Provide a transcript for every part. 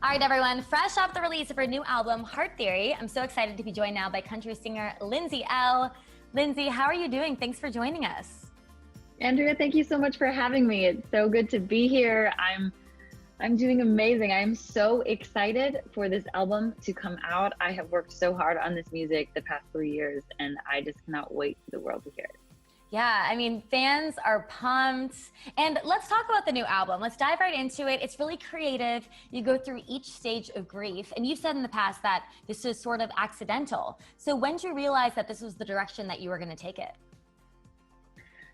All right, everyone, fresh off the release of her new album, Heart Theory, I'm so excited to be joined now by country singer Lindsay Ell. Lindsay, how are you doing? Thanks for joining us. Andrea, thank you so much for having me. It's so good to be here. I'm doing amazing. I am so excited for this album to come out. I have worked so hard on this music the past 3 years, and I just cannot wait for the world to hear it. Yeah, I mean, fans are pumped. And let's talk about the new album. Let's dive right into it. It's really creative. You go through each stage of grief. And you've said in the past that this is sort of accidental. So when did you realize that this was the direction that you were going to take it?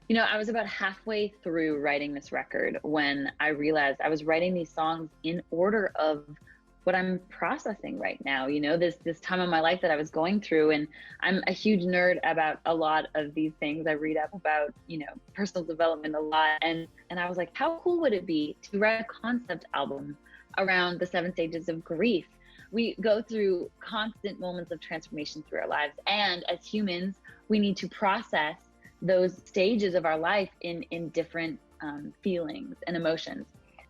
You know, I was about halfway through writing this record when I realized I was writing these songs in order of what I'm processing right now, you know, this time of my life that I was going through. And I'm a huge nerd about a lot of these things. I read up about, you know, personal development a lot. And I was like, how cool would it be to write a concept album around the 7 stages of grief? We go through constant moments of transformation through our lives. And as humans, we need to process those stages of our life in different feelings and emotions.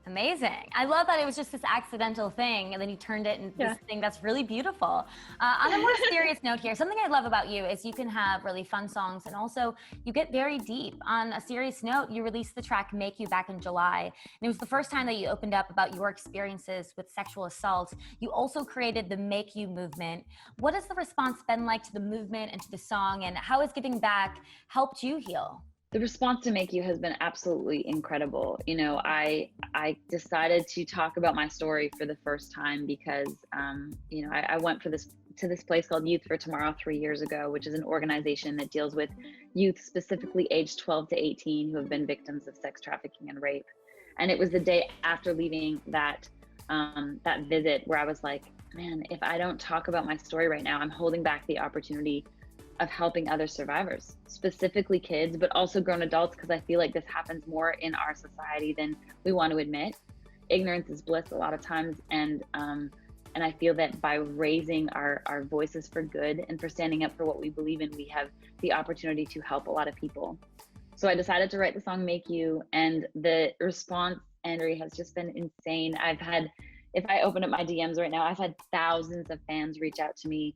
Amazing. I love that it was just this accidental thing and then you turned it into this thing that's really beautiful. On a more serious note here, something I love about you is you can have really fun songs and also you get very deep. On a serious note, you released the track Make You back in July. And it was the first time that you opened up about your experiences with sexual assault. You also created the Make You movement. What has the response been like to the movement and to the song, and how has giving back helped you heal? The response to Make You has been absolutely incredible. You know, I decided to talk about my story for the first time because, you know, I went to this place called Youth for Tomorrow 3 years ago, which is an organization that deals with youth specifically aged 12 to 18 who have been victims of sex trafficking and rape. And it was the day after leaving that visit where I was like, man, if I don't talk about my story right now, I'm holding back the opportunity of helping other survivors, specifically kids, but also grown adults, because I feel like this happens more in our society than we want to admit. Ignorance is bliss a lot of times, and I feel that by raising our voices for good and for standing up for what we believe in, we have the opportunity to help a lot of people. So I decided to write the song Make You, and the response, Andrea, has just been insane. If I open up my DMs right now, I've had thousands of fans reach out to me,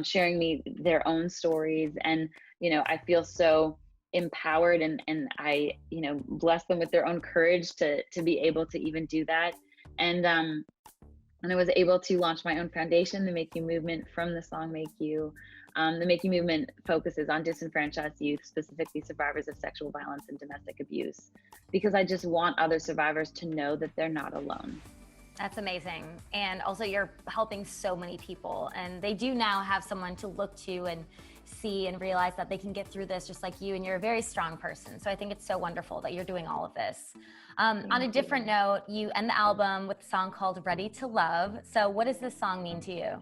sharing me their own stories. And, you know, I feel so empowered and I, you know, bless them with their own courage to be able to even do that. And I was able to launch my own foundation, the Make You movement, from the song Make You. The Make You movement focuses on disenfranchised youth, specifically survivors of sexual violence and domestic abuse, because I just want other survivors to know that they're not alone. That's amazing. And also you're helping so many people, and they do now have someone to look to and see and realize that they can get through this just like you, and you're a very strong person. So I think it's so wonderful that you're doing all of this. On a different note, you end the album with a song called Ready to Love. So what does this song mean to you?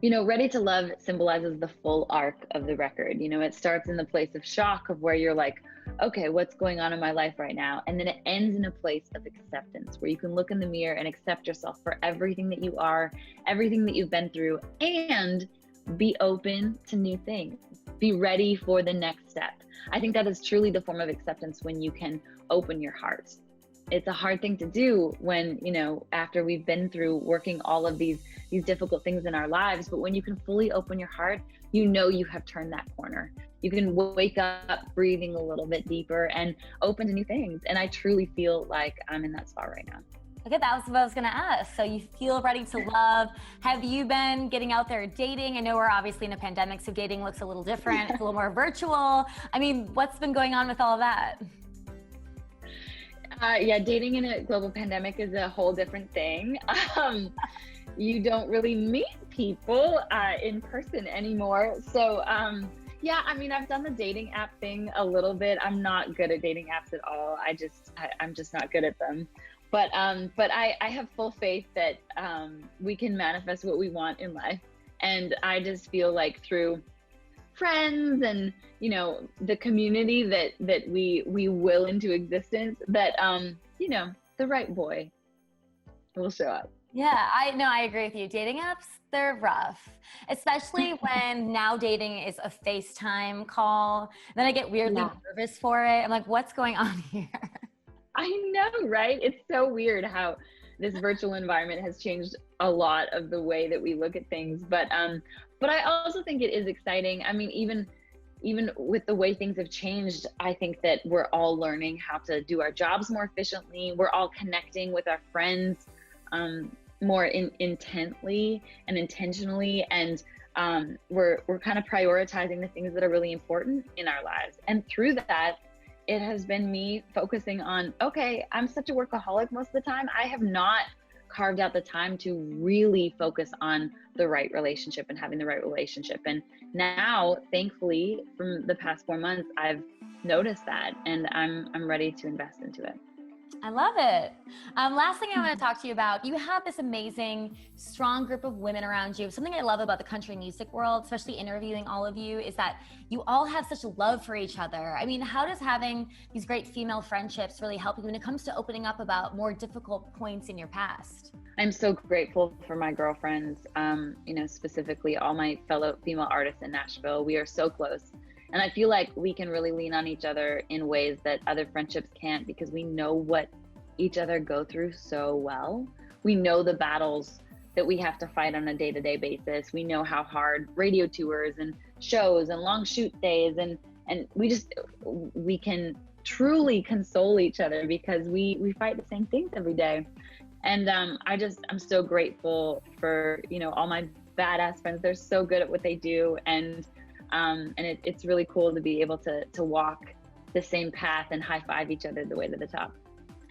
You know, Ready to Love symbolizes the full arc of the record. You know, it starts in the place of shock of where you're like, okay, what's going on in my life right now? And then it ends in a place of acceptance where you can look in the mirror and accept yourself for everything that you are, everything that you've been through, and be open to new things. Be ready for the next step. I think that is truly the form of acceptance when you can open your heart. It's a hard thing to do when, you know, after we've been through working all of these difficult things in our lives, but when you can fully open your heart, you know you have turned that corner. You can wake up breathing a little bit deeper and open to new things. And I truly feel like I'm in that spot right now. Okay, that was what I was gonna ask. So you feel ready to love. Have you been getting out there dating? I know we're obviously in a pandemic, so dating looks a little different. It's a little more virtual. I mean, what's been going on with all of that? Yeah, dating in a global pandemic is a whole different thing. You don't really meet people in person anymore. So yeah, I mean, I've done the dating app thing a little bit. I'm not good at dating apps at all. I'm just not good at them. But I have full faith that we can manifest what we want in life. And I just feel like through friends and, you know, the community that we will into existence, that you know, the right boy will show up. Yeah, I agree with you. Dating apps, they're rough, especially when now dating is a FaceTime call. Then I get weirdly nervous for it. I'm like, what's going on here? I know, right? It's so weird how this virtual environment has changed a lot of the way that we look at things. But I also think it is exciting. I mean, even with the way things have changed, I think that we're all learning how to do our jobs more efficiently. We're all connecting with our friends more intently and intentionally, and we're kind of prioritizing the things that are really important in our lives. And through that, it has been me focusing on, okay, I'm such a workaholic most of the time. I have not carved out the time to really focus on the right relationship and having the right relationship. And now, thankfully, from the past 4 months, I've noticed that, and I'm ready to invest into it. I love it. Last thing I want to talk to you about, you have this amazing, strong group of women around you. Something I love about the country music world, especially interviewing all of you, is that you all have such a love for each other. I mean, how does having these great female friendships really help you when it comes to opening up about more difficult points in your past? I'm so grateful for my girlfriends, specifically all my fellow female artists in Nashville. We are so close. And I feel like we can really lean on each other in ways that other friendships can't, because we know what each other go through so well. We know the battles that we have to fight on a day-to-day basis. We know how hard radio tours and shows and long shoot days, and we can truly console each other because we fight the same things every day. And I'm so grateful for, all my badass friends. They're so good at what they do. And it's really cool to be able to walk the same path and high five each other the way to the top.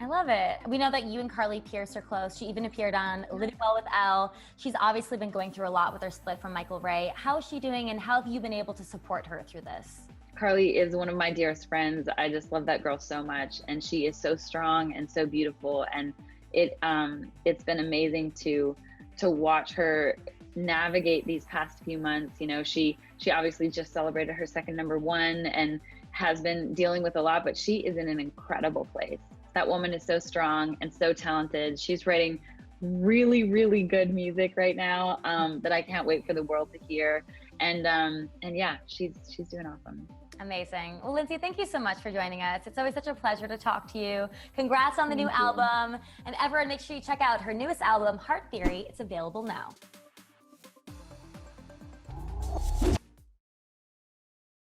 I love it. We know that you and Carly Pearce are close. She even appeared on Living Well with Elle. She's obviously been going through a lot with her split from Michael Ray. How is she doing, and how have you been able to support her through this? Carly is one of my dearest friends. I just love that girl so much, and she is so strong and so beautiful. And it's been amazing to watch her navigate these past few months. She obviously just celebrated her second #1 and has been dealing with a lot, but she is in an incredible place. That woman is so strong and so talented. She's writing really, really good music right now that I can't wait for the world to hear. And yeah, she's doing awesome. Amazing. Well, Lindsay, thank you so much for joining us. It's always such a pleasure to talk to you. Congrats on the new album. And everyone, make sure you check out her newest album, Heart Theory. It's available now.